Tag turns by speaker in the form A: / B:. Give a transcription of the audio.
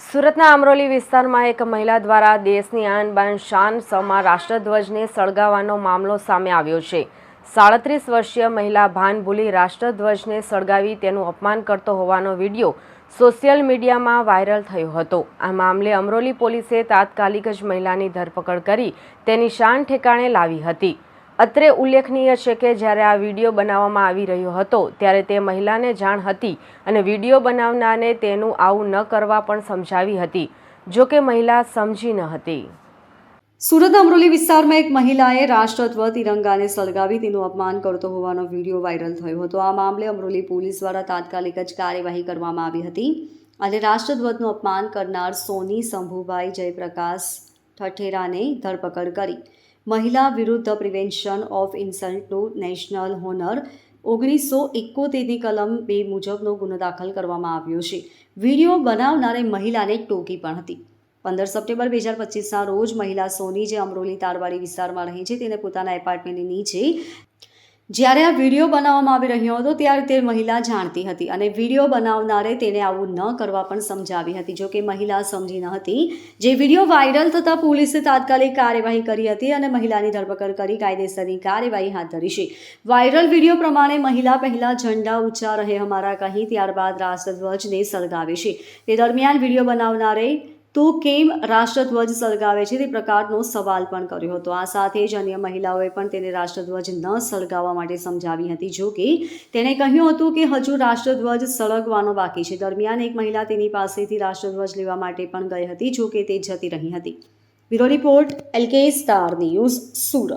A: સુરતના અમરોલી વિસ્તારમાં એક મહિલા દ્વારા દેશની આન બાન શાન સમા રાષ્ટ્રધ્વજને સળગાવવાનો મામલો સામે આવ્યો છે। 37 વર્ષીય મહિલા ભાન ભૂલી રાષ્ટ્રધ્વજને સળગાવી તેનું અપમાન કરતો હોવાનો વિડીયો સોશિયલ મીડિયામાં વાયરલ થયો હતો। આ મામલે અમરોલી પોલીસે તાત્કાલિક જ મહિલાની ધરપકડ કરી તેની શાન ઠેકાણે લાવી હતી। અત્રે ઉલ્લેખનીય છે કે જ્યારે આ વિડીયો બનાવવામાં આવી રહ્યો હતો ત્યારે તે મહિલાને જાણ હતી અને વિડીયો બનાવનારને તેનું આવું ન કરવા પણ સમજાવી હતી, જો કે મહિલા સમજી ન હતી।
B: સુરતના અમરોલી વિસ્તારમાં એક મહિલાએ રાષ્ટ્રધ્વજ તિરંગાને સળગાવી તેનું અપમાન કરતો હોવાનો વિડીયો વાયરલ થયો હતો। આ મામલે અમરોલી પોલીસ દ્વારા તાત્કાલિક જ કાર્યવાહી કરવામાં આવી હતી અને રાષ્ટ્રધ્વજનું અપમાન કરનાર સોની શંભુભાઈ જયપ્રકાશ ઠઠેરાને ધરપકડ કરી મહિલા વિરુદ્ધ પ્રિવેન્શન ઓફ ઇન્સલ્ટનું નેશનલ હોનર 1971ની કલમ 2 મુજબનો ગુનો દાખલ કરવામાં આવ્યો છે। વિડીયો બનાવનારે મહિલાને ટોકી પણ હતી। 15 સપ્ટેમ્બર 2025ના રોજ મહિલા સોની, જે અમરોલી તારવાડી વિસ્તારમાં રહે છે, તેને પોતાના એપાર્ટમેન્ટની નીચે જ્યારે આ વિડીયો બનાવવામાં આવી રહ્યો હતો ત્યારે તે મહિલા જાણતી હતી અને વિડીયો બનાવનારે તેને આવું ન કરવા પણ સમજાવી હતી, જો કે મહિલા સમજી ન હતી। જે વિડીયો વાયરલ થતાં પોલીસે તાત્કાલિક કાર્યવાહી કરી હતી અને મહિલાની ધરપકડ કરી કાયદેસરની કાર્યવાહી હાથ ધરી છે। વાયરલ વિડીયો પ્રમાણે મહિલા પહેલા ઝંડા ઊંચા રહે હમારા કહી ત્યારબાદ રાષ્ટ્રધ્વજને સળગાવે છે। તે દરમિયાન વિડીયો બનાવનારે તો કેમ રાષ્ટ્રધ્વજ સળગાવે છે તે પ્રકારનો સવાલ પણ કર્યો હતો। આ સાથે જ અન્ય મહિલાઓએ પણ તેને રાષ્ટ્રધ્વજ ન સળગાવવા માટે સમજાવી હતી, જો કે તેણે કહ્યું હતું કે હજુ રાષ્ટ્રધ્વજ સળગવાનો બાકી છે। દરમિયાન એક મહિલા તેની પાસેથી રાષ્ટ્રધ્વજ લેવા માટે પણ ગઈ હતી, જો કે તે જતી રહી હતી। Bureau report LK star news, Surat.